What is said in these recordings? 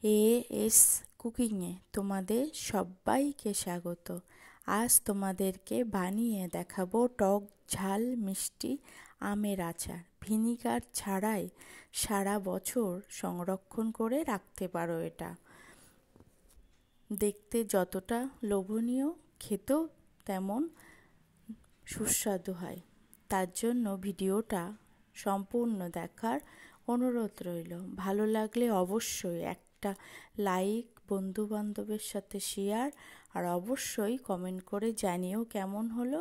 As কুকিংয়ে তোমাদের সবাইকে স্বাগত। আজ তোমাদেরকে বানিয়ে দেখাবো টক ঝাল মিষ্টি আমের আচার। ভিনিগার ছাড়াই সারা বছর সংরক্ষণ করে রাখতে পারো। এটা দেখতে যতটা লোভনীয়, খেতেও তেমন সুস্বাদু হয়। তার জন্য ভিডিওটা সম্পূর্ণ দেখার অনুরোধ রইল। ভালো লাগলে অবশ্যই একটা লাইক, বন্ধু বান্ধবের সাথে শেয়ার, আর অবশ্যই কমেন্ট করে জানিও কেমন হলো।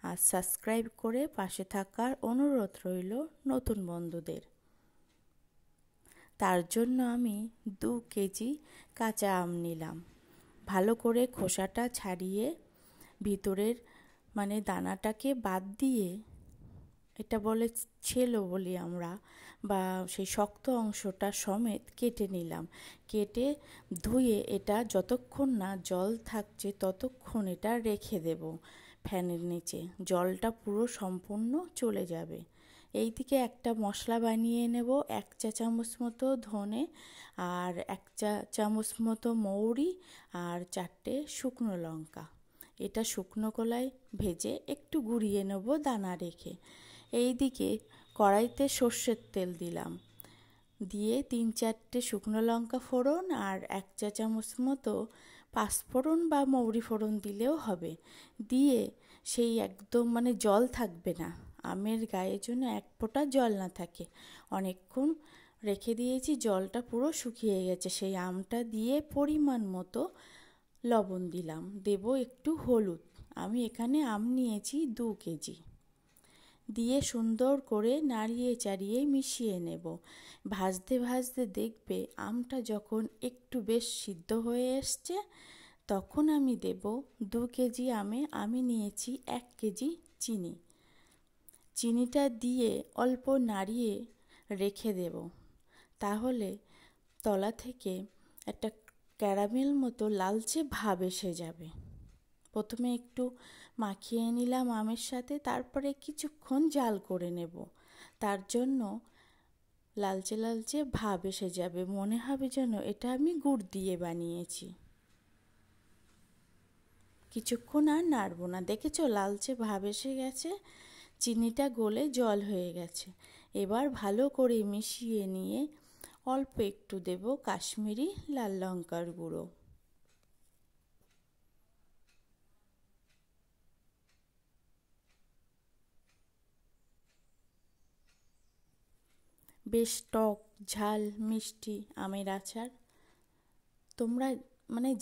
আর সাবস্ক্রাইব করে পাশে থাকার অনুরোধ রইল নতুন বন্ধুদের। তার জন্য আমি 2 কেজি কাঁচা আম নিলাম। ভালো করে খোসাটা ছাড়িয়ে ভিতরের দানাটাকে বাদ দিয়ে, এটা বলে ছেলো বলি আমরা, বা সেই শক্ত অংশটা সমেত কেটে নিলাম। কেটে ধুয়ে এটা যতক্ষণ না জল থাকছে ততক্ষণ এটা রেখে দেব ফ্যানের নিচে। জলটা পুরো সম্পূর্ণ চলে যাবে। এই দিকে একটা মশলা বানিয়ে নেব। 1 চা চামচ মতো ধনে, আর 1 চা চামচ মতো মৌরি, আর 4টে শুকনো লঙ্কা। এটা শুকনো কলায় ভেজে একটু গুঁড়িয়ে নেব দানা রেখে। এই দিকে কড়াইতে সর্ষের তেল দিলাম, দিয়ে 3-4টে শুকনো লঙ্কা ফোড়ন আর 1 চা চামচ মতো পাঁচফোড়ন বা মৌরি ফোড়ন দিলেও হবে। দিয়ে সেই একদম জল থাকবে না, আমের গায়ের জন্য এক ফোঁটা জল না থাকে। অনেকক্ষণ রেখে দিয়েছি, জলটা পুরো শুকিয়ে গেছে। সেই আমটা দিয়ে পরিমাণ মতো লবণ দিলাম, দেব একটু হলুদ। আমি এখানে আম নিয়েছি 2 কেজি। দিয়ে সুন্দর করে নাড়িয়ে চাড়িয়ে মিশিয়ে নেব। ভাজতে ভাজতে দেখবে আমটা যখন একটু বেশ সিদ্ধ হয়ে এসছে, তখন আমি দেব 2 কেজি আমে আমি নিয়েছি 1 কেজি চিনি। চিনিটা দিয়ে অল্প নাড়িয়ে রেখে দেব। তাহলে তলা থেকে একটা ক্যারামেল মতো লালচে ভাব এসে যাবে। প্রথমে একটু মাখিয়ে নিলাম আমের সাথে, তারপরে কিছুক্ষণ জাল করে নেব। তার জন্য লালচে লালচে ভাব এসে যাবে, মনে হবে যেন এটা আমি গুড় দিয়ে বানিয়েছি। কিছুক্ষণ আর নাড়ব না। দেখেছো লালচে ভাব এসে গেছে, চিনিটা গলে জল হয়ে গেছে। এবার ভালো করে মিশিয়ে নিয়ে অল্প একটু দেব কাশ্মীরি লাল লঙ্কার গুঁড়ো। বেশ টক ঝাল মিষ্টি আমের আচার। তোমরা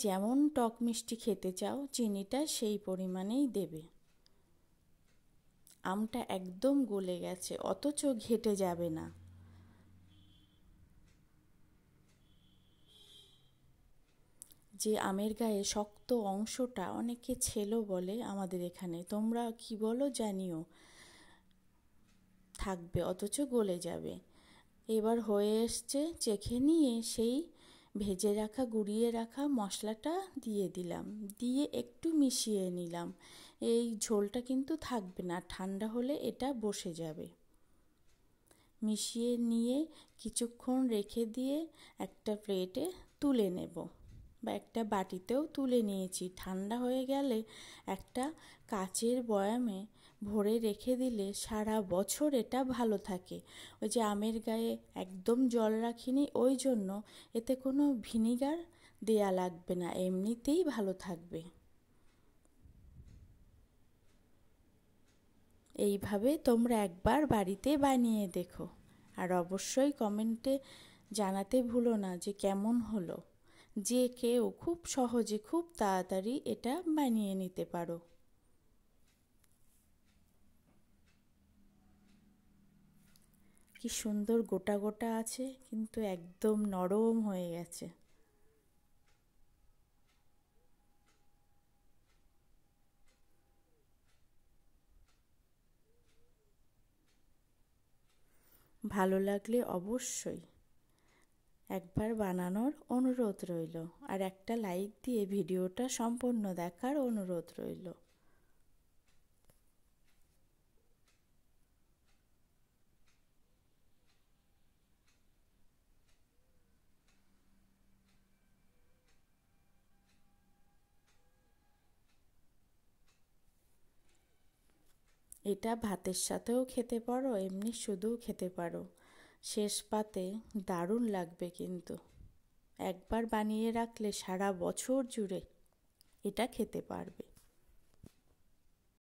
যেমন টক মিষ্টি খেতে চাও, চিনিটা সেই পরিমাণেই দেবে। আমটা একদম গলে গেছে, অথচ ঘেটে যাবে না। যে আমের গায়ে শক্ত অংশটা অনেকে ছেলো বলে আমাদের এখানে, তোমরা কি বলো জানিও, থাকবে অথচ গলে যাবে। এবার হয়ে এসছে, চেখে নিয়ে সেই ভেজে রাখা গুঁড়িয়ে রাখা মশলাটা দিয়ে দিলাম, দিয়ে একটু মিশিয়ে নিলাম। এই ঝোলটা কিন্তু থাকবে না, ঠান্ডা হলে এটা বসে যাবে। মিশিয়ে নিয়ে কিছুক্ষণ রেখে দিয়ে একটা প্লেটে তুলে নেব, বা একটা বাটিতেও তুলে নিয়েছি। ঠান্ডা হয়ে গেলে একটা কাচের বয়ামে ভরে রেখে দিলে সারা বছর এটা ভালো থাকে। ওই যে আমের গায়ে একদম জল রাখিনি, ওই জন্য এতে কোনো ভিনিগার দেয়া লাগবে না, এমনিতেই ভালো থাকবে। এইভাবে তোমরা একবার বাড়িতে বানিয়ে দেখো, আর অবশ্যই কমেন্টে জানাতে ভুলো না যে কেমন হলো। যে কেউ খুব সহজে খুব তাড়াতাড়ি এটা বানিয়ে নিতে পারো। কি সুন্দর গোটা গোটা আছে, কিন্তু একদম নরম হয়ে গেছে। ভালো লাগলে অবশ্যই একবার বানানোর অনুরোধ রইল, আর একটা লাইক দিয়ে ভিডিওটা সম্পূর্ণ দেখার অনুরোধ রইল। এটা ভাতের সাথেও খেতে পারো, এমনি শুধুও খেতে পারো। শেষ পাতে দারুণ লাগবে কিন্তু। একবার বানিয়ে রাখলে সারা বছর জুড়ে এটা খেতে পারবে।